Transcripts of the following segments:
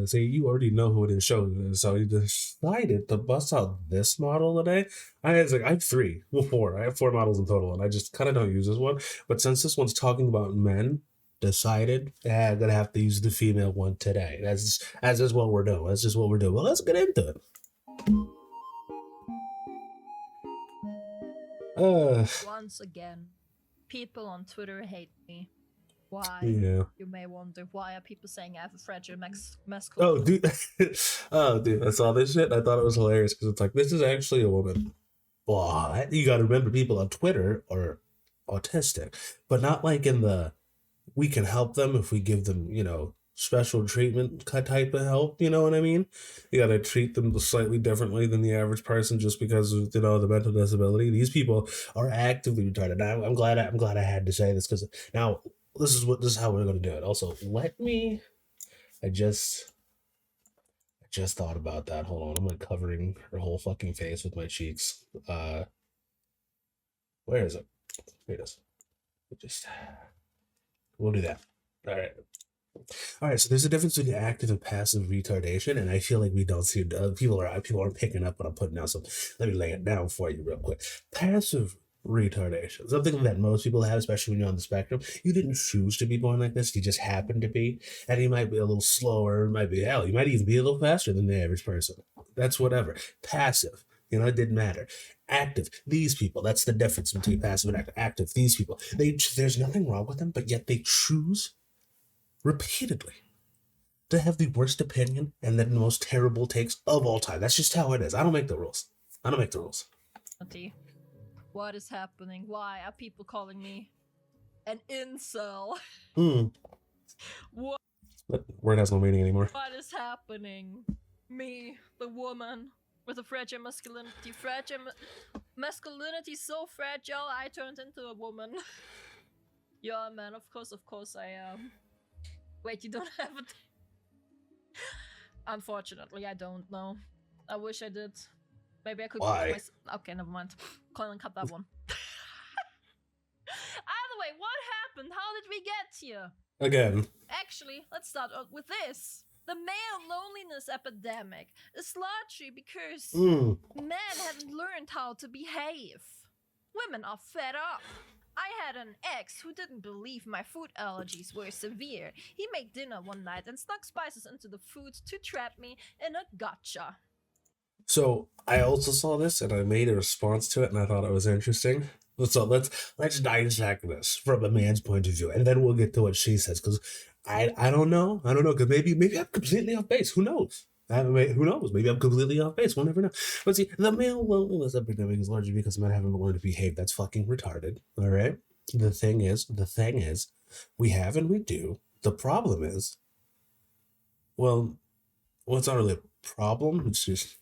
say you already know who it is, show it. So he decided to bust out this model today. I have three, well, four. I have four models in total, and I just kind of don't use this one. But since this one's talking about men, decided I'm gonna have to use the female one today. That's just what we're doing. That's just what we're doing. Well, let's get into it. Once again, people on Twitter hate me. Why? Yeah. You may wonder, why are people saying I have a fragile masculine? Oh, dude. Oh, dude. I saw this shit. I thought it was hilarious because it's like, this is actually a woman. What? You got to remember, people on Twitter are autistic, but not like in the we can help them if we give them, special treatment type of help. You know what I mean? You got to treat them slightly differently than the average person just because of the mental disability. These people are actively retarded. Now, I'm glad I had to say this because now this is how we're gonna do it. Also, I just thought about that. Hold on, I'm like covering her whole fucking face with my cheeks. Where is it? Here it is. We'll do that. All right. All right, so there's a difference between active and passive retardation, and I feel like we don't see people aren't picking up what I'm putting down. So let me lay it down for you real quick. Passive retardation, something that most people have, especially when you're on the spectrum. You didn't choose to be born like this; you just happened to be, and you might be a little slower. You might even be a little faster than the average person. That's whatever. Passive, it didn't matter. Active, these people. That's the difference between passive and active. Active, these people. There's nothing wrong with them, but yet they choose repeatedly to have the worst opinion and the most terrible takes of all time. That's just how it is. I don't make the rules. What is happening? Why are people calling me an incel? What? That word has no meaning anymore. What is happening? Me, the woman with a fragile masculinity. Masculinity so fragile, I turned into a woman. Yeah, man, of course I am. Wait, you don't have it? Unfortunately, I don't know. I wish I did. Maybe I could call myself. Okay, never mind. Colin, cut that one. Either way, what happened? How did we get here? Again. Actually, let's start with this. The male loneliness epidemic is largely because men haven't learned how to behave. Women are fed up. I had an ex who didn't believe my food allergies were severe. He made dinner one night and snuck spices into the food to trap me in a gotcha. So I also saw this and I made a response to it and I thought it was interesting. So let's dissect this from a man's point of view, and then we'll get to what she says, because I don't know because maybe I'm completely off base. Who knows? Who knows? Maybe I'm completely off base. We'll never know. But see, the male loneliness epidemic is largely because men haven't learned to behave. That's fucking retarded. All right. The thing is, we have and we do. The problem is, well, it's not really a problem. It's just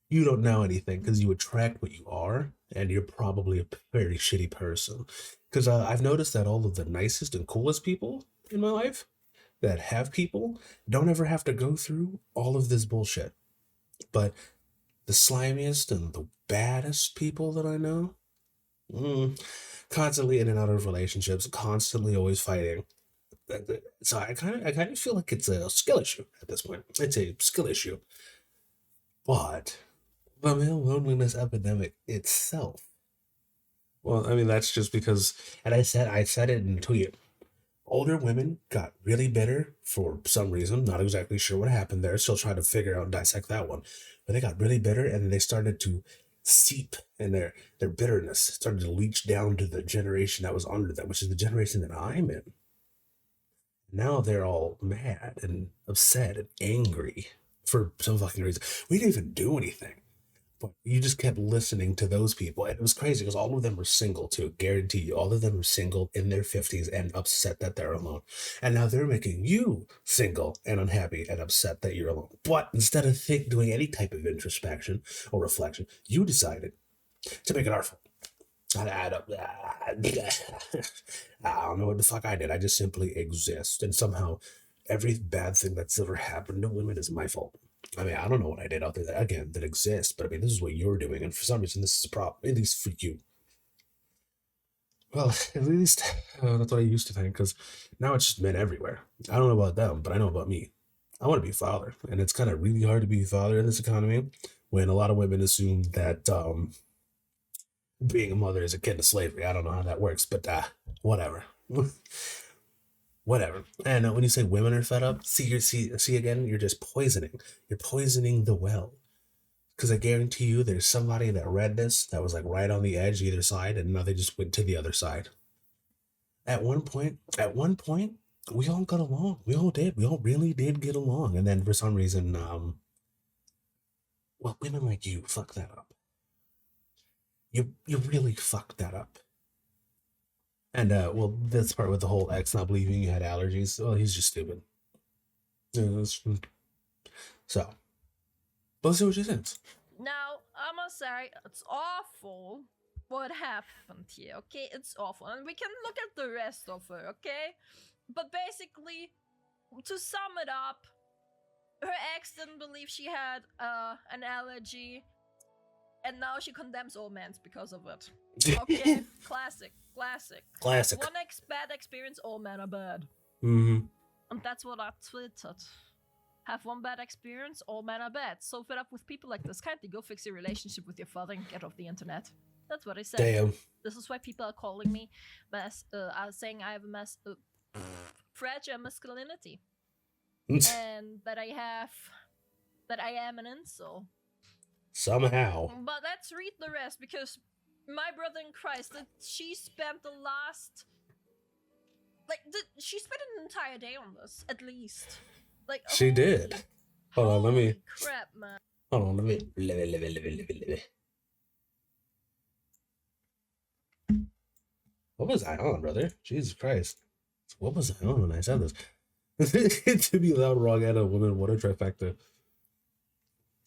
you don't know anything because you attract what you are, and you're probably a very shitty person. Because I've noticed that all of the nicest and coolest people in my life that have people don't ever have to go through all of this bullshit. But the slimiest and the baddest people that I know, constantly in and out of relationships, constantly always fighting. So I kind of feel like it's a skill issue at this point. It's a skill issue. But the male loneliness epidemic itself, well, I mean, that's just because, and I said it in a tweet. Older women got really bitter for some reason. Not exactly sure what happened there. Still trying to figure out and dissect that one. But they got really bitter, and they started to seep, and their bitterness started to leach down to the generation that was under them, which is the generation that I'm in. Now they're all mad and upset and angry for some fucking reason. We didn't even do anything. But you just kept listening to those people. And it was crazy because all of them were single too. Guarantee you, all of them were single in their 50s and upset that they're alone. And now they're making you single and unhappy and upset that you're alone. But instead of doing any type of introspection or reflection, you decided to make it our fault. I don't know what the fuck I did. I just simply exist. And somehow every bad thing that's ever happened to women is my fault. I mean, I don't know what I did out there that exists, but I mean, this is what you're doing, and for some reason, this is a problem, at least for you. Well, at least that's what I used to think, because now it's just men everywhere. I don't know about them, but I know about me. I want to be a father, and it's kind of really hard to be a father in this economy when a lot of women assume that being a mother is akin to slavery. I don't know how that works, but whatever. Whatever. And when you say women are fed up, see again, you're just poisoning. You're poisoning the well. Because I guarantee you, there's somebody that read this that was like right on the edge, either side, and now they just went to the other side. At one point, we all got along. We all did. We all really did get along. And then for some reason, well, women like you fuck that up. You really fucked that up. And well, this part with the whole ex not believing you had allergies. Well, he's just stupid. So, let's see what she thinks. Now, I must say, it's awful what happened here, okay? It's awful. And we can look at the rest of her, okay? But basically, to sum it up, her ex didn't believe she had an allergy, and now she condemns all men because of it. Okay? Classic. One bad experience, all men are bad. Mm-hmm. And that's what I tweeted. Have one bad experience, all men are bad. So fed up with people like this. Can't you go fix your relationship with your father and get off the internet? That's what I said. Damn. This is why people are calling me saying I have a fragile masculinity. And that I am an incel. Somehow. But let's read the rest, because my brother in Christ, that she spent the last, she spent an entire day on this, at least. Like, she did. Hold on, let me. Crap, man. Hold on, let me. What was I on, brother? Jesus Christ. What was I on when I said this? To be loud, wrong, and a woman, what a trifecta.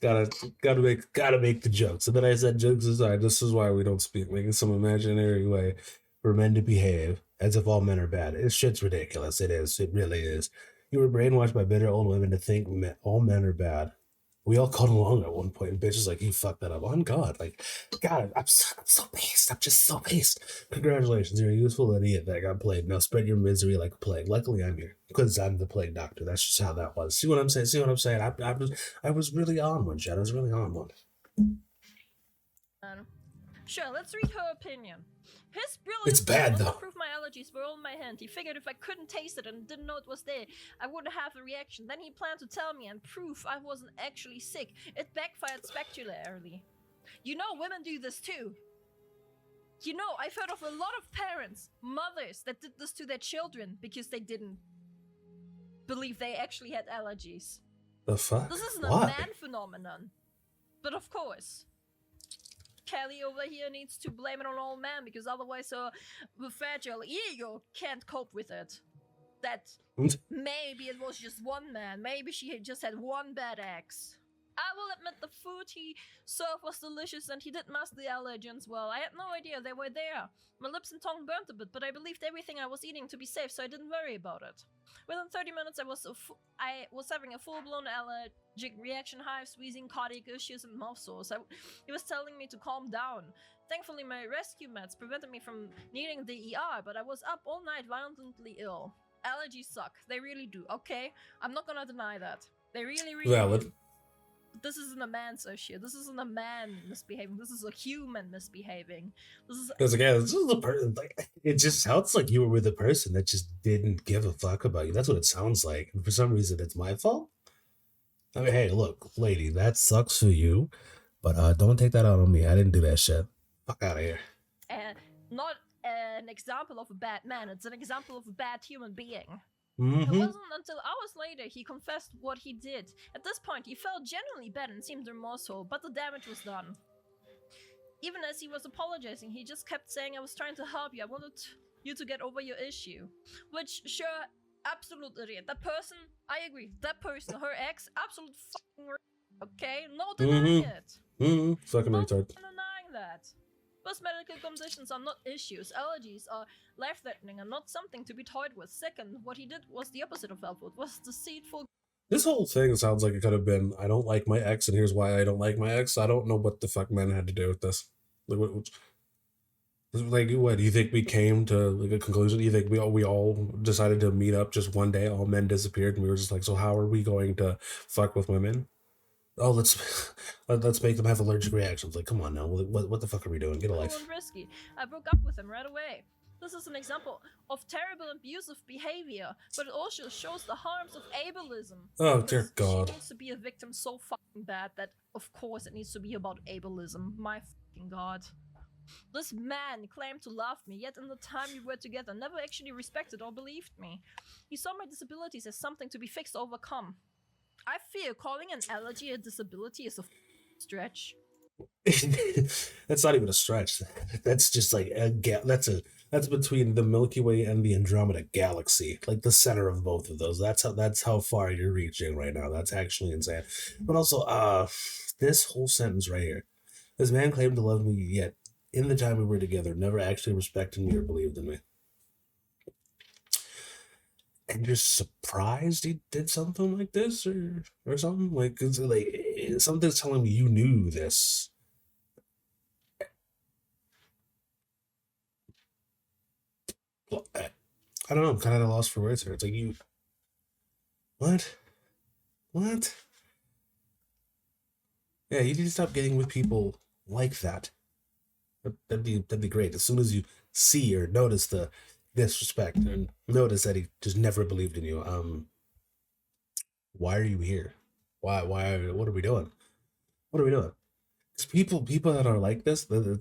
Gotta make the jokes. And then I said, jokes aside, this is why we don't speak, making some imaginary way for men to behave as if all men are bad. It's shit's ridiculous. It is. It really is. You were brainwashed by bitter old women to think all men are bad. We all caught along at one point, and bitches like, you fucked that up. On God, like, God, I'm so pissed. I'm just so pissed. Congratulations, you're a useful idiot that got played. Now spread your misery like a plague. Luckily, I'm here because I'm the plague doctor. That's just how that was. See what I'm saying? I was really on one, Chad. I was really on one. Sure, let's read her opinion. His brilliant it's bad though. To prove my allergies were all in my hand. He figured if I couldn't taste it and didn't know it was there, I wouldn't have a reaction. Then he planned to tell me and prove I wasn't actually sick. It backfired spectacularly. You know, women do this too. You know, I've heard of a lot of parents, mothers, that did this to their children because they didn't believe they actually had allergies. The fuck? This isn't a man phenomenon. But of course, Kelly over here needs to blame it on all men, because otherwise her fragile ego can't cope with it. That maybe it was just one man, maybe she had just had one bad ex. I will admit the food he served was delicious and he did mask the allergens well. I had no idea they were there. My lips and tongue burnt a bit, but I believed everything I was eating to be safe, so I didn't worry about it. Within 30 minutes, I was having a full-blown allergic reaction, hives, wheezing, cardiac issues, and mouth sores. He was telling me to calm down. Thankfully, my rescue meds prevented me from needing the ER, but I was up all night violently ill. Allergies suck. They really do, okay? I'm not gonna deny that. They really do. This isn't a man's issue. This isn't a man misbehaving. This is a human misbehaving. Because again, this is a person. Like, it just sounds like you were with a person that just didn't give a fuck about you. That's what it sounds like. And for some reason, it's my fault. I mean, hey, look, lady, that sucks for you, but don't take that out on me. I didn't do that shit. Fuck out of here. Not an example of a bad man. It's an example of a bad human being. Mm-hmm. It wasn't until hours later he confessed what he did. At this point, he felt genuinely bad and seemed remorseful, but the damage was done. Even as he was apologizing, he just kept saying, I was trying to help you. I wanted you to get over your issue. Which, sure, absolute idiot. That person, I agree. That person, her ex, absolute fucking okay? No denying it. Fucking retard. No denying that. Most medical conditions are not issues. Allergies are life-threatening and not something to be toyed with. Second, what he did was the opposite of helpful. It was deceitful. This whole thing sounds like it could have been, I don't like my ex, and here's why I don't like my ex. I don't know what the fuck men had to do with this. Like, what do you think we came to like a conclusion? Do you think we all decided to meet up just one day? All men disappeared, and we were just like, so how are we going to fuck with women? Oh, let's make them have allergic reactions. Like, come on now, what the fuck are we doing? Get a life. And risky. I broke up with him right away. This is an example of terrible abusive behavior, but it also shows the harms of ableism. Oh dear God! She needs to be a victim so fucking bad that of course it needs to be about ableism. My fucking God. This man claimed to love me, yet in the time we were together, never actually respected or believed me. He saw my disabilities as something to be fixed or overcome. I fear calling an allergy a disability is a stretch. That's not even a stretch. That's just like that's between the Milky Way and the Andromeda Galaxy, like the center of both of those. That's how far you're reaching right now. That's actually insane. But also, this whole sentence right here: this man claimed to love me, yet in the time we were together, never actually respected me or believed in me. And you're surprised he did something like this, or something like, something's telling me you knew this. Well, I don't know. I'm kind of at a loss for words here. It's like you, what, what? Yeah, you need to stop getting with people like that. That'd be great. As soon as you see or notice the disrespect and notice that he just never believed in you, why are you here? Why? What are we doing? What are we doing? Because people that are like this, they're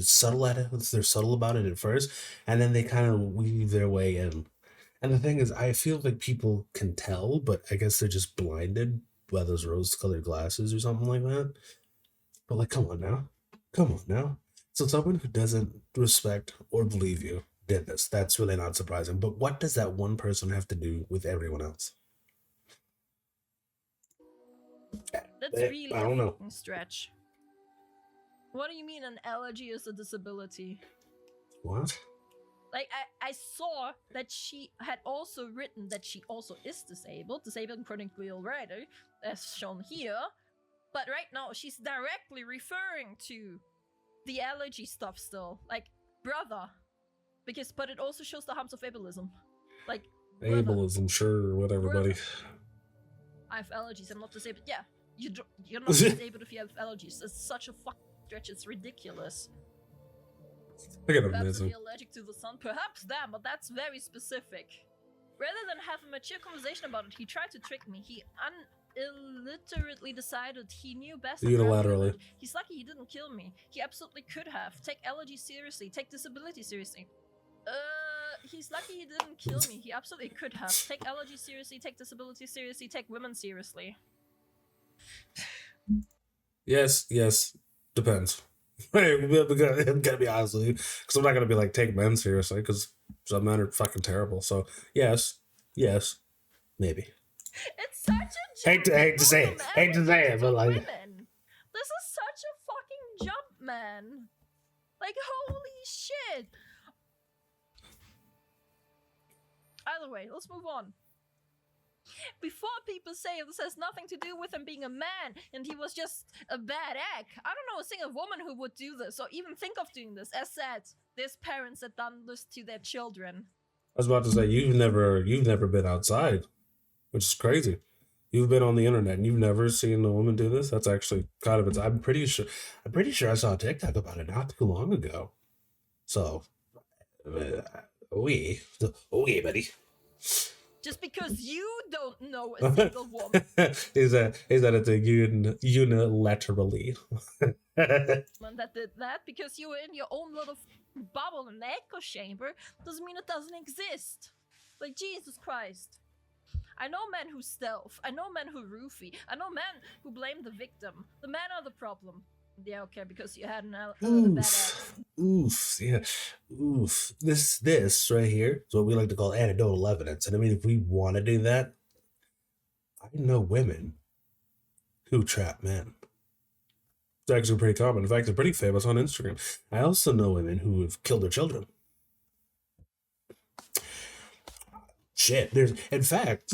subtle at it. They're subtle about it at first, and then they kind of weave their way in. And the thing is, I feel like people can tell, but I guess they're just blinded by those rose-colored glasses or something like that. But like, come on now, come on now. So someone who doesn't respect or believe you did this. That's really not surprising. But what does that one person have to do with everyone else? That's really I don't know. a stretch. What do you mean an allergy is a disability? What? Like, I saw that she had also written that she also is disabled and chronically ill writer, as shown here. But right now, she's directly referring to the allergy stuff still. Like, brother. But it also shows the harms of ableism. Like, brother. Ableism, sure, whatever, Brother. buddy. I have allergies, I'm not disabled. Yeah, you're not disabled if you have allergies. It's such a fucking stretch, it's ridiculous. I get Perhaps amazing. if you're allergic to the sun, perhaps that, but that's very specific. Rather than have a mature conversation about it, he tried to trick me. He illiterately decided he knew best. Unilaterally. He's lucky he didn't kill me. He absolutely could have. Take allergies seriously. Take disability seriously. He's lucky he didn't kill me. He absolutely could have. Take allergies seriously. Take disability seriously. Take women seriously. Yes, depends. I'm gonna be honest with you, because I'm not gonna be like, take men seriously, because some men are fucking terrible. So yes, maybe. It's such a hate to say it, but like, women. This is such a fucking jump, man. Like, holy shit. Either way, let's move on. Before people say this has nothing to do with him being a man and he was just a bad egg, I don't know a single woman who would do this or even think of doing this. As said, there's parents that done this to their children. I was about to say, you've never been outside, which is crazy. You've been on the internet and you've never seen a woman do this. That's actually kind of it. I'm pretty sure I saw a TikTok about it not too long ago. So, buddy. Just because you don't know a single woman. is that it's a unilaterally. That did that because you were in your own little bubble and echo chamber doesn't mean it doesn't exist. Like, Jesus Christ. I know men who stealth. I know men who roofie. I know men who blame the victim. The men are the problem. Yeah, okay, because you had a bad ex. Oof, yeah. Oof. This right here is what we like to call anecdotal evidence. And I mean, if we want to do that, I know women who trap men. It's actually pretty common. In fact, they're pretty famous on Instagram. I also know women who have killed their children. Shit, in fact,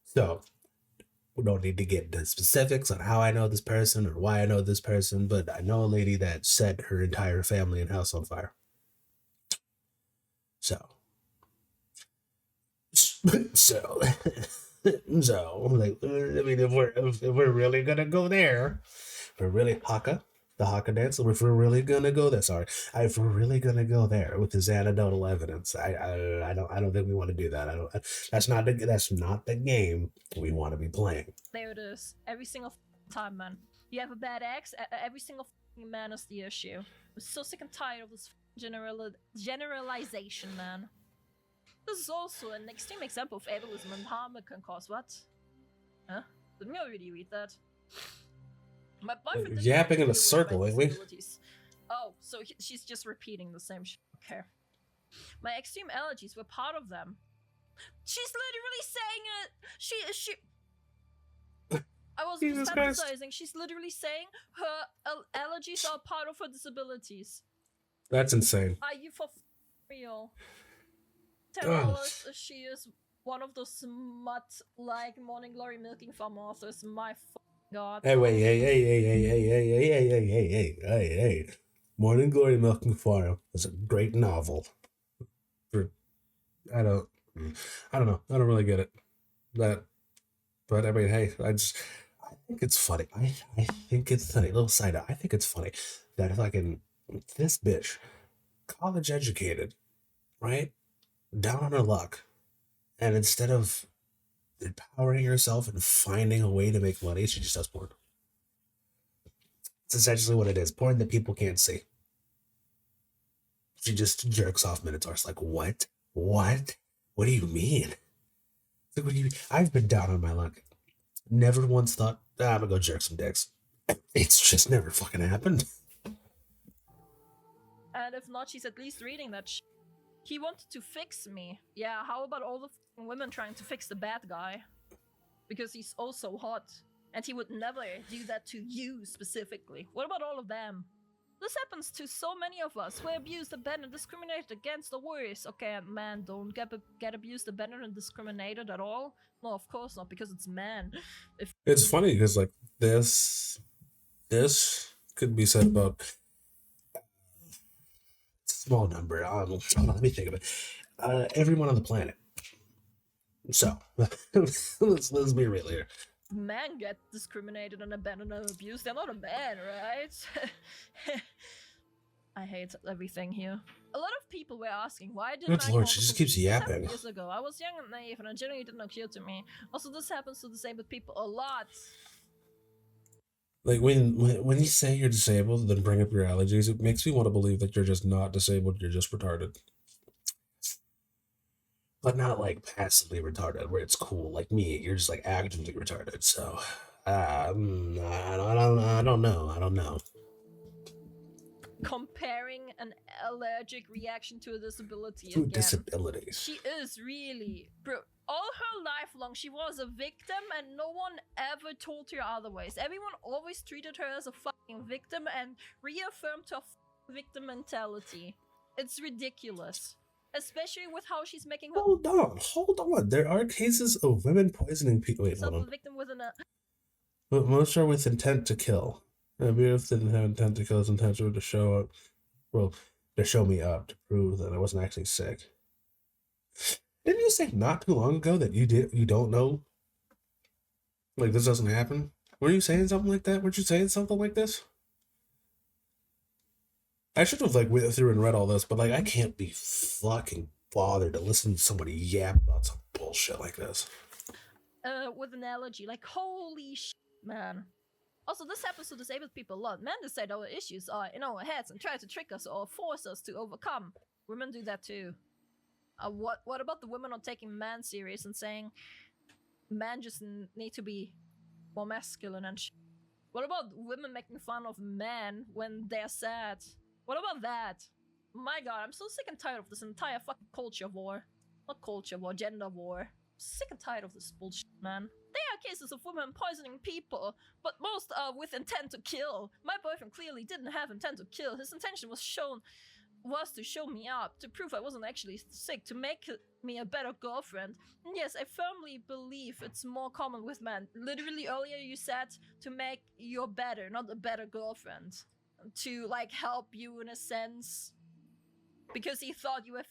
so We don't need to get into specifics on how I know this person or why I know this person, but I know a lady that set her entire family and house on fire. So, so, like, I mean, if we're really gonna go there, if we're really the Haka dance, if we're really gonna go there, if we're really gonna go there with this anecdotal evidence, I don't think we want to do that. That's not the game we want to be playing. There it is. Every single time, man. You have a bad ex, every single man is the issue. I'm so sick and tired of this generalization, man. This is also an extreme example of ableism and harm it can cause. What? Huh? Didn't we already read that? My boyfriend yapping in a circle, ain't we? Oh, so she's just repeating the same shit. Okay. My extreme allergies were part of them. She's literally saying it. She. I was just fantasizing. She's literally saying her allergies are part of her disabilities. That's insane. Are you for real? Tell us she is one of those smut-like Morning Glory milking farm authors. My God. Hey, wait, hey. Morning Glory Milking Farm is a great novel. I don't know. I don't really get it. But I mean, hey, I think it's funny. I think it's funny. Little side note. I think it's funny that fucking this bitch, college educated, right? Down on her luck. And instead of empowering herself and finding a way to make money, she just does porn. It's essentially what it is. Porn that people can't see. She just jerks off Minotaurs. Like, what? What? What do you mean? Like, what do you mean? I've been down on my luck. Never once thought, I'm gonna go jerk some dicks. It's just never fucking happened. And if not, she's at least reading that shit. He wanted to fix me. Yeah, how about all the women trying to fix the bad guy? Because he's also hot. And he would never do that to you specifically. What about all of them? This happens to so many of us. We're abused, abandoned, discriminated against, the worst. Okay, man, don't get abused, abandoned, and discriminated at all? No, of course not, because it's man. It's funny, because, like, this could be said about small number. Let me think of it. Everyone on the planet. So let's be real here. Men get discriminated and abandoned and abused. They're not a man, right? I hate everything here. A lot of people were asking why didn't Good Lord, she just keeps yapping. Years ago, I was young and naive, and it generally didn't occur to me. Also, this happens to disabled people a lot. Like, when you say you're disabled, then bring up your allergies, it makes me want to believe that you're just not disabled, you're just retarded. But not, like, passively retarded, where it's cool. Like me, you're just, like, actively retarded, so... I don't know. Comparing an allergic reaction to a disability to again. Disabilities. She is really... Bro, all her life long, she was a victim, and no one ever told her otherwise. Everyone always treated her as a fucking victim and reaffirmed her victim mentality. It's ridiculous. Especially with how she's making her... Hold on. There are cases of women poisoning people. Wait, hold on. A victim with But most are with intent to kill. Abuse didn't have intent to kill, his intention was to show up. Well, to show me up, to prove that I wasn't actually sick. Didn't you say not too long ago that you don't know? Like, this doesn't happen? Were you saying something like that? Weren't you saying something like this? I should have, like, went through and read all this, but, like, I can't be fucking bothered to listen to somebody yap about some bullshit like this. With an allergy, like, holy shit, man. Also, this happens to disabled people a lot. Men decide our issues are in our heads and try to trick us or force us to overcome. Women do that too. What about the women not taking men serious and saying men just need to be more masculine and shit? What about women making fun of men when they're sad? What about that? My god, I'm so sick and tired of this entire fucking culture war. Not culture war, gender war. Sick and tired of this bullshit, man. There are cases of women poisoning people, but most are with intent to kill. My boyfriend clearly didn't have intent to kill. His intention was shown was to show me up, to prove I wasn't actually sick, to make me a better girlfriend. And yes, I firmly believe it's more common with men. Literally earlier you said to make you better, not a better girlfriend. To like help you in a sense. Because he thought you have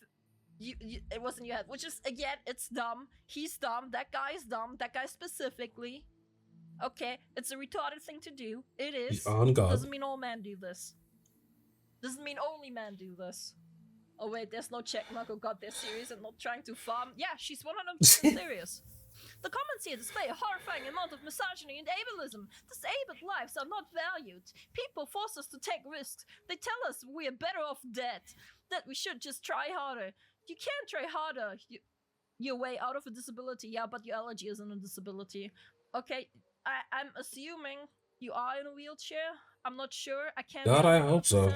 it wasn't your head, which is again, it's dumb. He's dumb. That guy is dumb. That guy specifically. Okay, it's a retarded thing to do. It is. On God. Doesn't mean all men do this. Doesn't mean only men do this. Oh wait, there's no check mark. Oh god, they're serious and not trying to farm. Yeah, she's 100% serious. The comments here display a horrifying amount of misogyny and ableism. Disabled lives are not valued. People force us to take risks. They tell us we are better off dead. That we should just try harder. You can't try harder your way out of a disability. Yeah, but your allergy isn't a disability. Okay, I'm assuming you are in a wheelchair. I'm not sure. I can't. God, I hope so.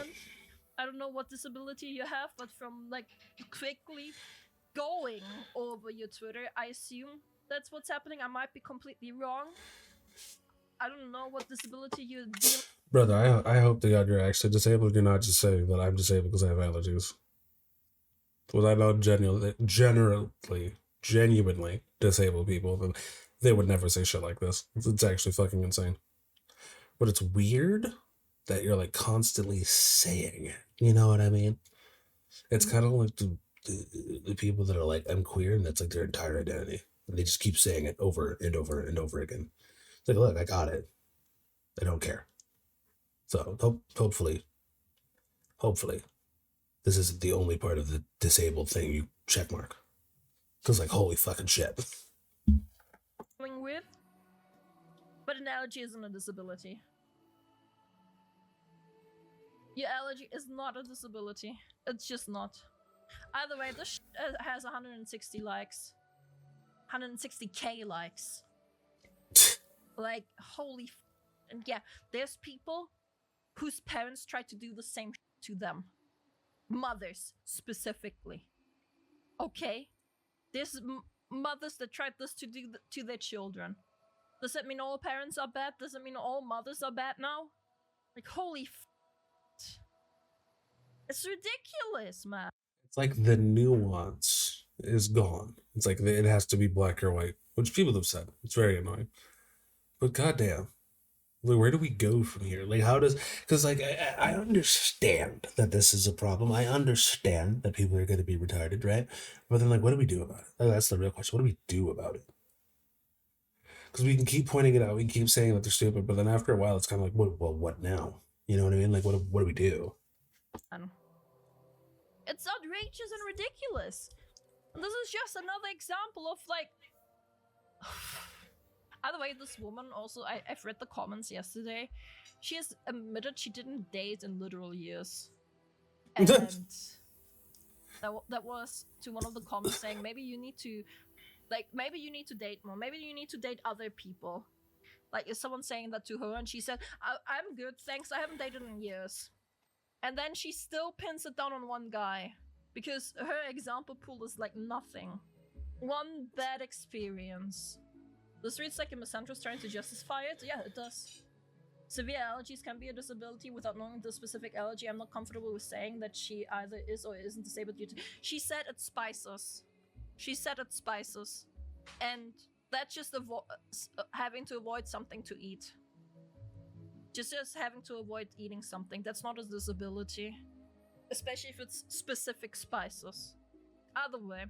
I don't know what disability you have, but from like quickly going over your Twitter, I assume that's what's happening. I might be completely wrong. I don't know what disability you're dealing. Brother, I hope to God you're actually disabled. You're not just saying that I'm disabled because I have allergies. Because I know genuinely disabled people, then they would never say shit like this. It's actually fucking insane. But it's weird that you're like constantly saying it. You know what I mean? It's kind of like the people that are like, I'm queer, and that's like their entire identity. And they just keep saying it over and over and over again. It's like, look, I got it. I don't care. So hopefully, this isn't the only part of the disabled thing you checkmark. Because like, holy fucking shit. With, but an allergy isn't a disability. Your allergy is not a disability. It's just not. Either way, this has 160 likes. 160k likes. Like, holy and yeah, there's people whose parents tried to do the same to them. Mothers, specifically. Okay? There's mothers that tried this to do to their children. Does that mean all parents are bad? Does it mean all mothers are bad now? Like, holy it's ridiculous, man. It's like the nuance is gone. It's like it has to be black or white, which people have said. It's very annoying. But goddamn, like, where do we go from here? Like, how does... Because, like, I understand that this is a problem. I understand that people are going to be retarded, right? But then, like, what do we do about it? Like, that's the real question. What do we do about it? Because we can keep pointing it out. We can keep saying that they're stupid. But then after a while, it's kind of like, well, what now? You know what I mean? Like, what do we do? It's outrageous and ridiculous. And this is just another example of, like... Either way, this woman also, I've read the comments yesterday. She has admitted she didn't date in literal years. And that was to one of the comments saying, maybe you need to date more. Maybe you need to date other people. Like, is someone saying that to her? And she said, I'm good, thanks. I haven't dated in years. And then she still pins it down on one guy. Because her example pool is like nothing. One bad experience. This reads like a misandrist trying to justify it. Yeah, it does. Severe allergies can be a disability without knowing the specific allergy. I'm not comfortable with saying that she either is or isn't disabled due to... She said it's spices. And that's just having to avoid something to eat. Just having to avoid eating something. That's not a disability. Especially if it's specific spices. Either way.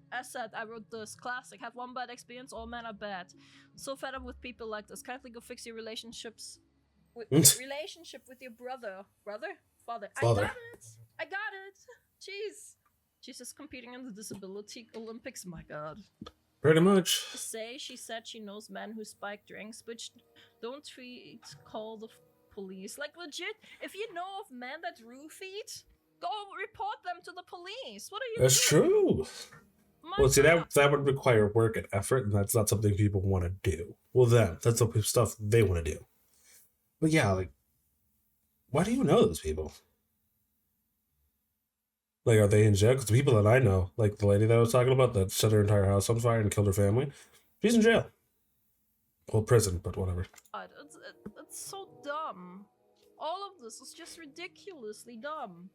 As said, I wrote this classic. Have one bad experience, all men are bad. So fed up with people like this. Kindly go fix your relationships. Relationship with your brother. Father. I got it. Jeez. She's just competing in the disability Olympics. My god. Pretty much. She said she knows men who spike drinks, which don't call the police. Like, legit, if you know of men that roofie, go report them to the police. What are you doing? That's true. Well, see, that would require work and effort, and that's not something people want to do. Well, that's the stuff they want to do. But yeah, like, why do you know those people? Like, are they in jail? Because the people that I know, like the lady that I was talking about that set her entire house on fire and killed her family, she's in jail. Well, prison, but whatever. It's so dumb. All of this is just ridiculously dumb.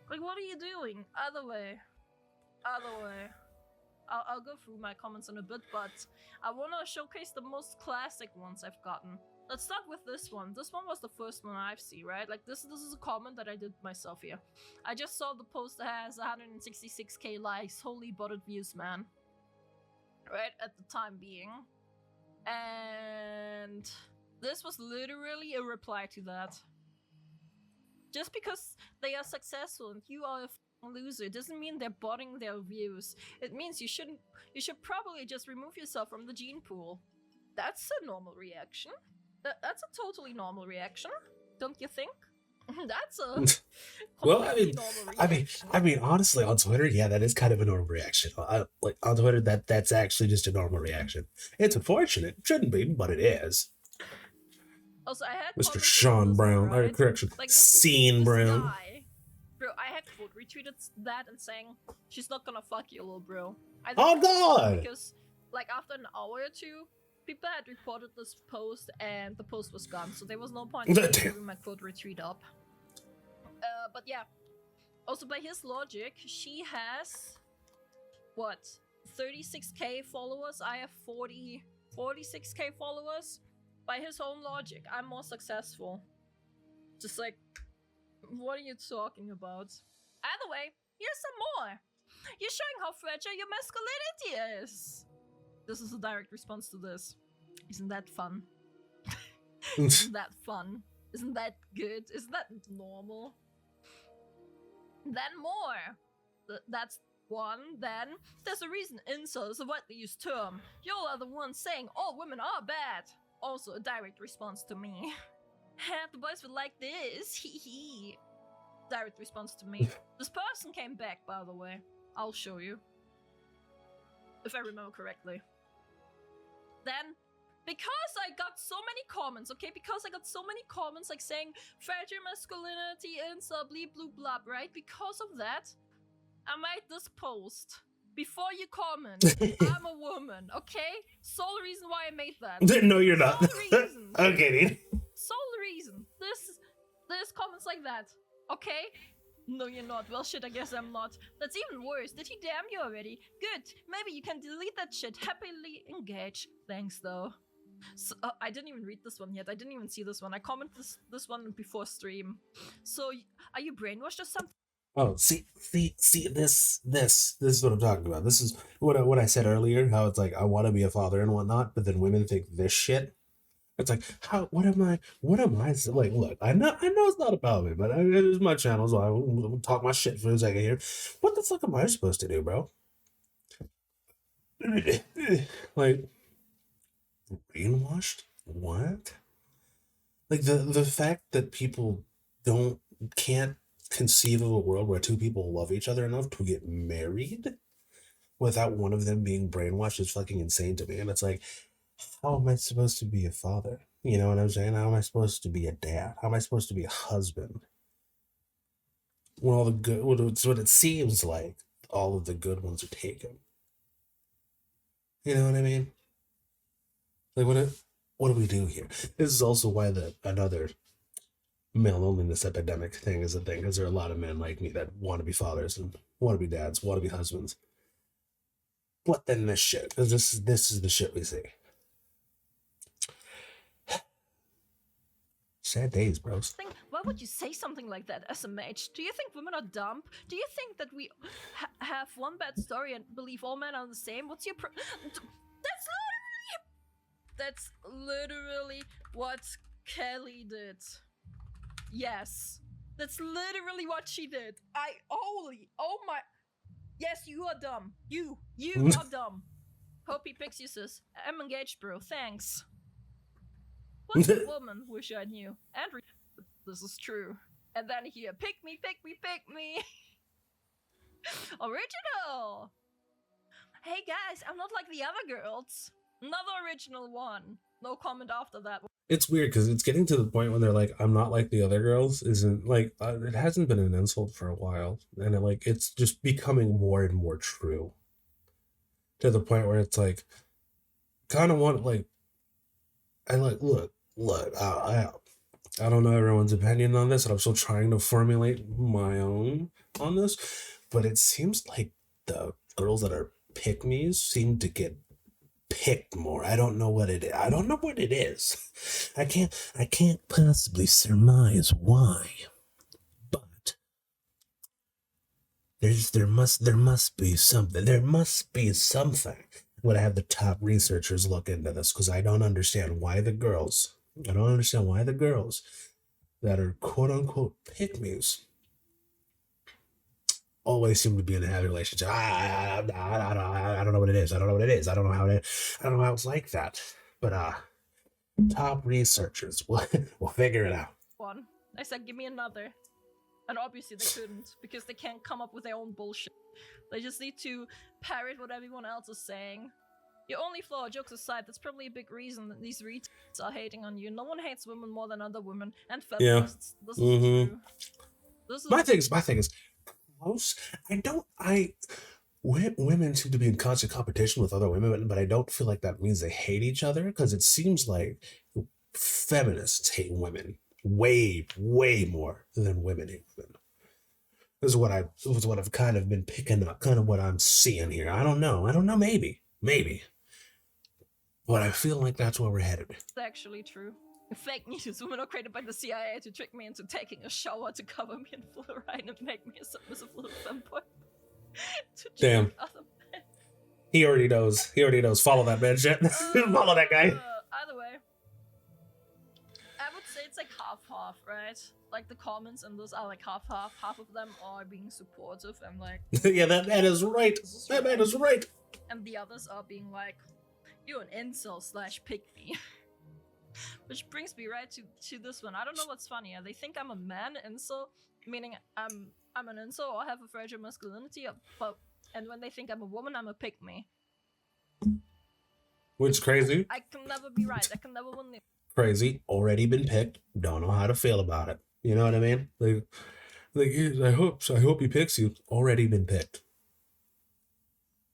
Like, what are you doing? Other way. I'll go through my comments in a bit, but I want to showcase the most classic ones I've gotten. Let's start with this one. This one was the first one I've seen, right? Like, this is a comment that I did myself here. I just saw the post that has 166k likes. Holy botted views, man. Right? At the time being. And this was literally a reply to that. Just because they are successful and you are a loser doesn't mean they're botting their views. It means you should probably just remove yourself from the gene pool. That's a normal reaction. That's a totally normal reaction, don't you think? That's a well, normal reaction. I mean, honestly, on Twitter, yeah, that is kind of a normal reaction. Like on Twitter, that's actually just a normal reaction. It's unfortunate, shouldn't be, but it is. Also, I had Mr. Sean Brown, right? correction, like Scene Brown. Guy, bro, I had quote retweeted that and saying, "She's not gonna fuck you, little bro." Oh God! Because like after an hour or two, people had reported this post and the post was gone, so there was no point in giving my quote retweet up. But yeah. Also, by his logic, she has what 36k followers. I have 46k followers. By his own logic, I'm more successful. Just like, what are you talking about? Either way, here's some more. You're showing how fragile your masculinity is. This is a direct response to this. Isn't that fun? Isn't that fun? Isn't that good? Isn't that normal? Then more. That's one. Then there's a reason incel is a widely used term. You all are the ones saying all women are bad. Also a direct response to me. The boys would like this. Hee hee. Direct response to me. This person came back, by the way. I'll show you. If I remember correctly. Then, because I got so many comments, okay? Because I got so many comments like saying fragile masculinity, incel, bleep, bloop, blab, right? Because of that, I made this post. Before you comment, I'm a woman, okay? Sole reason why I made that. No, you're not. Sole reason. I'm kidding. Sole reason. There's comments like that, okay? No, you're not. Well, shit, I guess I'm not. That's even worse. Did he damn you already? Good. Maybe you can delete that shit. Happily engage. Thanks, though. So, I didn't even read this one yet. I didn't even see this one. I commented this one before stream. So, are you brainwashed or something? Oh, see, this is what I'm talking about. This is what I said earlier, how it's like, I want to be a father and whatnot, but then women think this shit. It's like, what am I, like, look, I know it's not about me, but it is my channel, so I will talk my shit for a second here. What the fuck am I supposed to do, bro? Like, brainwashed? What? Like, the fact that people can't conceive of a world where two people love each other enough to get married without one of them being brainwashed is fucking insane to me. And it's like, how am I supposed to be a father? You know what I'm saying? How am I supposed to be a dad? How am I supposed to be a husband? When all the good, what it seems like all of the good ones are taken. You know what I mean? Like, what do we do here? This is also why another male loneliness epidemic thing is a thing, because there are a lot of men like me that want to be fathers and want to be dads, want to be husbands. But then this shit, because this is the shit we see. Sad days, bros. Why would you say something like that, SMH? Do you think women are dumb? Do you think that we have one bad story and believe all men are the same? What's your That's literally what Kelly did. Yes. That's literally what she did. Oh my. Yes, you are dumb. You are dumb. Hope he picks you, sis. I'm engaged, bro. Thanks. What's a woman? Wish I knew. And this is true. And then here, pick me. Original. Hey guys, I'm not like the other girls. Another original one. No comment after that. It's weird because it's getting to the point when they're like, I'm not like the other girls. Isn't like it hasn't been an insult for a while, and it's just becoming more and more true. To the point where it's like, kind of want like, I like look. I don't know everyone's opinion on this, and I'm still trying to formulate my own on this. But it seems like the girls that are pick me's seem to get picked more. I don't know what it is. I don't know what it is. I can't possibly surmise why. But there must be something. There must be something. I'm gonna have the top researchers look into this because I don't understand why the girls. I don't understand why the girls that are quote unquote pick me's always seem to be in a happy relationship. I don't know what it is. I don't know what it is. I don't know how it. I don't know how it's like that. But top researchers will figure it out. One. I said, give me another. And obviously they couldn't, because they can't come up with their own bullshit. They just need to parrot what everyone else is saying. Your only flaw, jokes aside, that's probably a big reason that these retards are hating on you. No one hates women more than other women, and feminists. Yeah. This is true. This is My thing is, close. Women seem to be in constant competition with other women, but I don't feel like that means they hate each other because it seems like feminists hate women way more than women hate women. This is what I've kind of been picking up, kind of what I'm seeing here. I don't know, maybe, but I feel like that's where we're headed. It's actually true. Fake news. Women are created by the CIA to trick me into taking a shower to cover me in fluoride and make me a submissive little femboy. Damn. He already knows. Follow that man shit. Follow that guy. Either way, I would say it's like half-half, right? Like the comments and those are like half-half. Half of them are being supportive and like... Yeah, that man is right. That man is right. And the others are being like, you're an incel / pick me. Which brings me right to this one. I don't know what's funnier. They think I'm a man incel, meaning I'm an incel or have a fragile masculinity, and when they think I'm a woman, I'm a pick me. Which crazy. I can never be right. I can never win the... Crazy. Already been picked. Don't know how to feel about it. You know what I mean? Like I hope he picks you. Already been picked.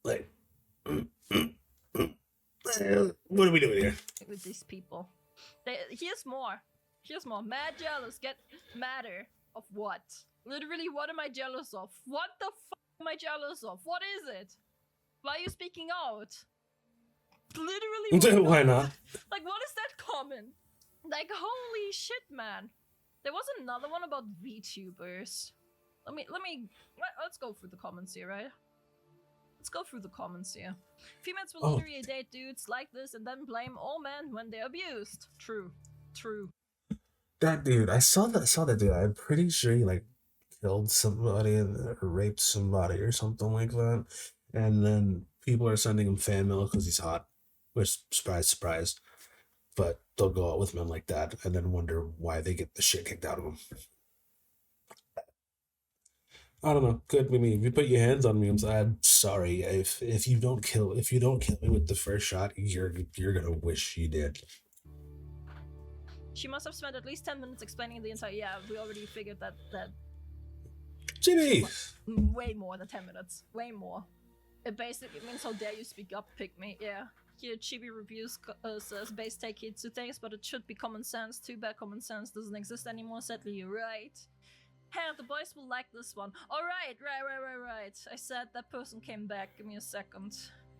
Like, what are we doing here? With these people. Here's more. Mad jealous. Get madder. Of what? Literally, what am I jealous of? What the fuck am I jealous of? What is it? Why are you speaking out? Literally. Why not? Like, what is that comment? Like, holy shit, man. There was another one about VTubers. Let's go through the comments here, right? Let's go through the comments here. Females will literally date dudes like this and then blame all men when they're abused. True. That dude, I saw that dude. I'm pretty sure he like killed somebody or raped somebody or something like that. And then people are sending him fan mail because he's hot. Which, surprise. But they'll go out with men like that and then wonder why they get the shit kicked out of them. I don't know. Could be me. If you put your hands on me, I'm sorry. If you don't kill me with the first shot, you're gonna wish you did. She must have spent at least 10 minutes explaining the entire... Yeah, we already figured that... Jimmy! Way more than 10 minutes. Way more. It basically means, how dare you speak up, pick me. Yeah. Here, Chibi Reviews says, base take heed to things, but it should be common sense. Too bad common sense doesn't exist anymore. Sadly, you're right. Hey, the boys will like this one. Alright, right. I said that person came back. Give me a second.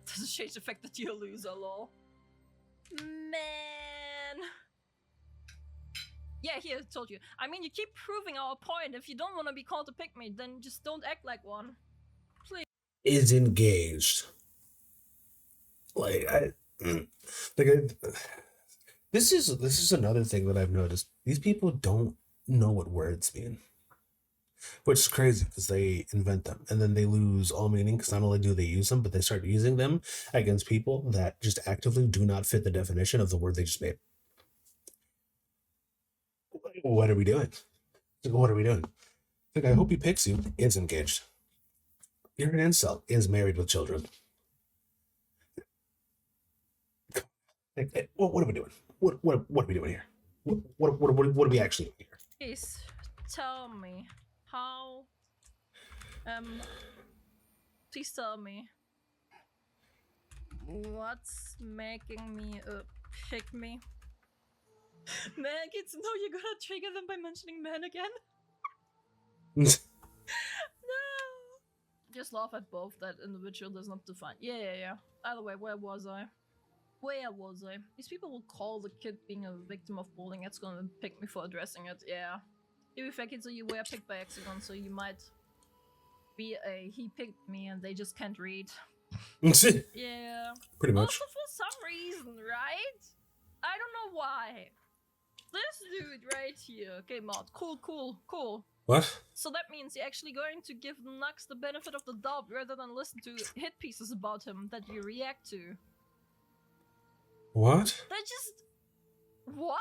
Doesn't change the fact that you're a loser, lol. Man... Yeah, here, told you. I mean, you keep proving our point. If you don't want to be called a pick-me, then just don't act like one. Please. Is engaged. This is another thing that I've noticed. These people don't know what words mean. Which is crazy, because they invent them, and then they lose all meaning, because not only do they use them, but they start using them against people that just actively do not fit the definition of the word they just made. What are we doing? Like, I hope he picks you. Is engaged. You're an incel. Is married with children. Like, what are we doing? What are we doing here? What are we actually doing here? Please tell me how. Please tell me what's making me pick me. Man kids, no, you're gonna trigger them by mentioning man again. No. Just laugh at both. That individual does not define. Yeah. Either way, where was I? These people will call the kid being a victim of bullying. It's gonna pick me for addressing it. Yeah. To be fair, kids, so you were picked by accident, so you might be a he picked me and they just can't read. Yeah. Pretty much. Also, for some reason, right? I don't know why. This dude right here. Okay, Mod. Cool. What? So that means you're actually going to give Nux the benefit of the doubt rather than listen to hit pieces about him that you react to. What? That just... What?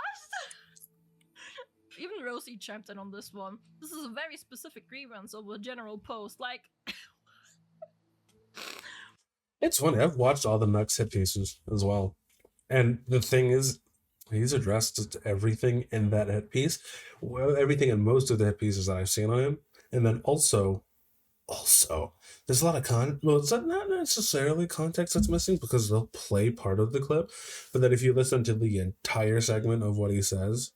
Even Rosie chimed in on this one. This is a very specific grievance over a general post, like... It's funny, I've watched all the Nux hit pieces as well. And the thing is, he's addressed everything in that hit piece. Well, everything in most of the hit pieces that I've seen on him. And then also, there's a lot of well, it's not necessarily context that's missing because they'll play part of the clip. But then if you listen to the entire segment of what he says,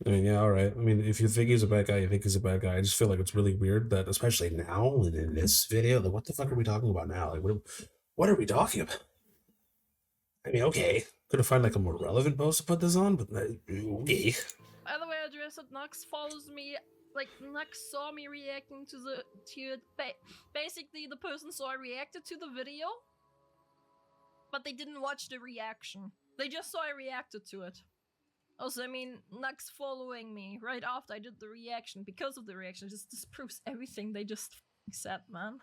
I mean, yeah, all right. I mean, if you think he's a bad guy, you think he's a bad guy. I just feel like it's really weird that, especially now and in this video, like, what the fuck are we talking about now? Like, what are we talking about? I mean, okay, could have found like a more relevant post to put this on, but okay. By the way, I address that Nux follows me. Like, Nux saw me reacting to it. Basically, the person saw I reacted to the video, but they didn't watch the reaction. They just saw I reacted to it. Also, I mean, Nux following me right after I did the reaction, because of the reaction, just disproves everything they just said, man.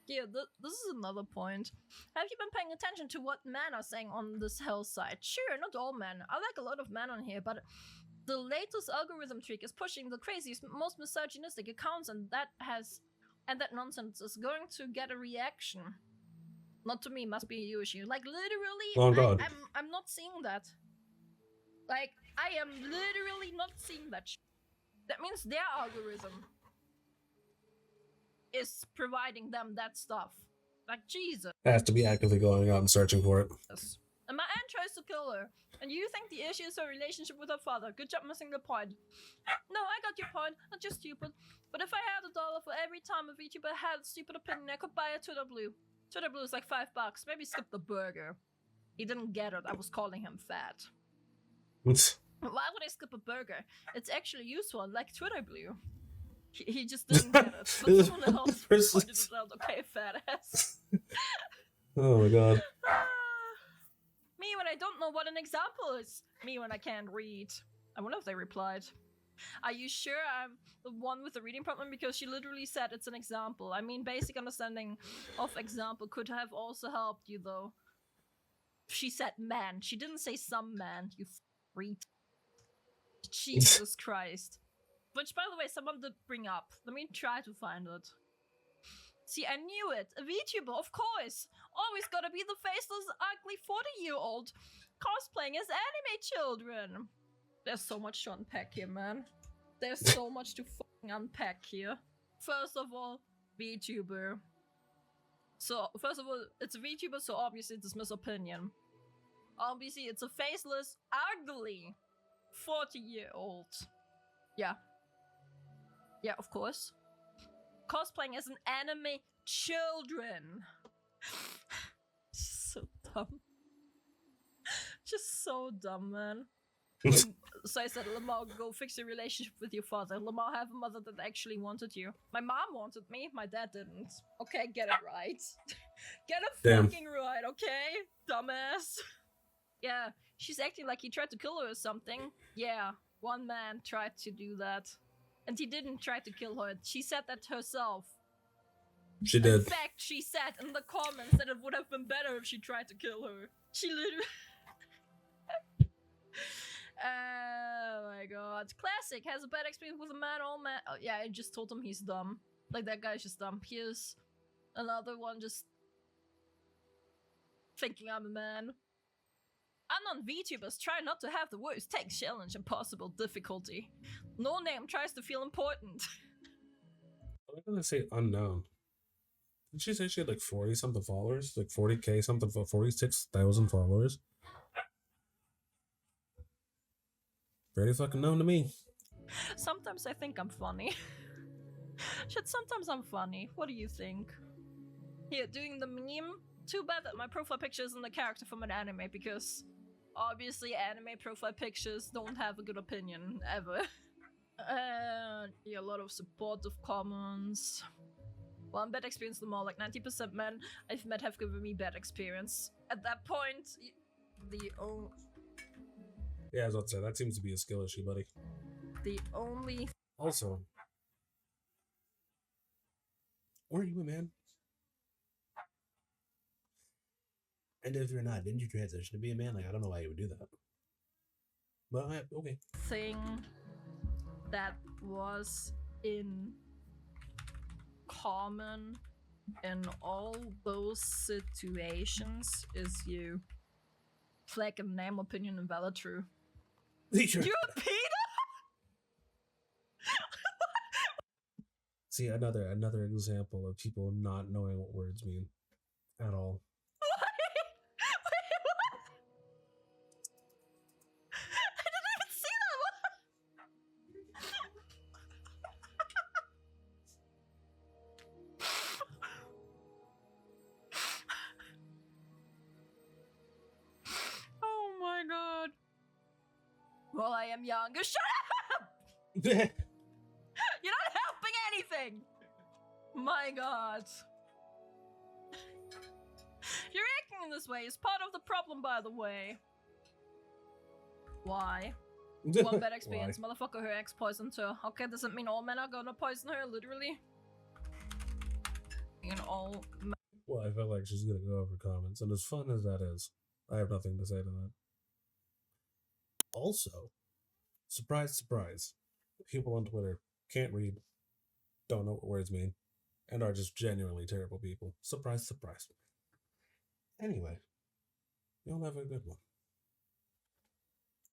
Yeah, this is another point. Have you been paying attention to what men are saying on this hell site? Sure, not all men. I like a lot of men on here, but the latest algorithm trick is pushing the craziest, most misogynistic accounts, and that nonsense is going to get a reaction. Not to me, must be a you issue. Like, literally, oh, God. I'm not seeing that. Like, I am literally not seeing that shit. That means their algorithm is providing them that stuff. Like, Jesus. Has to be actively going out and searching for it. Yes. And my aunt tries to kill her. And you think the issue is her relationship with her father. Good job missing the point. No, I got your point. Not just stupid. But if I had $1 for every time a VTuber had a stupid opinion, I could buy a Twitter Blue. Twitter Blue is like $5. Maybe skip the burger. He didn't get it. I was calling him fat. Why would I skip a burger? It's actually useful, like Twitter Blue. He just didn't get it. But someone else pointed it out. Okay, fat ass. Oh my god. Me when I don't know what an example is. Me when I can't read. I wonder if they replied. Are you sure I'm the one with the reading problem? Because she literally said it's an example. I mean, basic understanding of example could have also helped you, though. She said man. She didn't say some man, you freak. Jesus Christ. Which, by the way, someone did bring up. Let me try to find it. See, I knew it. A VTuber, of course. Always gotta be the faceless, ugly 40-year-old cosplaying as anime children. There's so much to unpack here, man. There's so much to fucking unpack here. First of all, VTuber. So, first of all, it's a VTuber, so obviously it's his opinion. Obviously, it's a faceless, ugly 40-year-old. Yeah. Yeah, of course. Cosplaying as an anime children. So dumb. Just so dumb, man. So I said, Lamar, go fix your relationship with your father. Lamar, have a mother that actually wanted you. My mom wanted me, my dad didn't. Okay, get it right. Get it fucking right, okay? Dumbass. Yeah, she's acting like he tried to kill her or something. Yeah, one man tried to do that. And he didn't try to kill her. She said that herself. She did. In fact, she said in the comments that it would have been better if she tried to kill her. She literally... Oh my god. Classic. Has a bad experience with a man, all man. Oh, yeah, I just told him he's dumb. Like, that guy's just dumb. Here's another one just... thinking I'm a man. Unknown VTubers try not to have the worst takes challenge and possible difficulty. No name tries to feel important. I'm gonna say unknown. Did she say she had like 40 something followers? Like 40k something for 46,000 followers? Pretty fucking known to me. Sometimes I think I'm funny. Shit, sometimes I'm funny. What do you think? Here, doing the meme. Too bad that my profile picture isn't the character from an anime, because obviously anime profile pictures don't have a good opinion, ever. Yeah, a lot of supportive comments. Well, bad experience the more, like 90% men I've met have given me bad experience. At that point, the only... Yeah, as I was about to say, that seems to be a skill issue, buddy. The only... Also, where are you a man? And if you're not, didn't you transition to be a man? Like, I don't know why you would do that. But, okay. Thing that was in common in all those situations is you flag a name, opinion, and valid true. You're a Peter? See, another example of people not knowing what words mean at all. Wait, what? I didn't even see that one. Oh my god. Well, I am younger. Shut up! You're not helping anything! My god. You're acting in this way is part of the problem, by the way. Why? One bad experience. Motherfucker, her ex poisoned her. Okay, does it mean all men are gonna poison her, literally? In all men. Well, I feel like she's gonna go over comments, and as fun as that is, I have nothing to say to that. Also, surprise, surprise, people on Twitter can't read, don't know what words mean, and are just genuinely terrible people. Surprise, surprise. Anyway, y'all have a good one.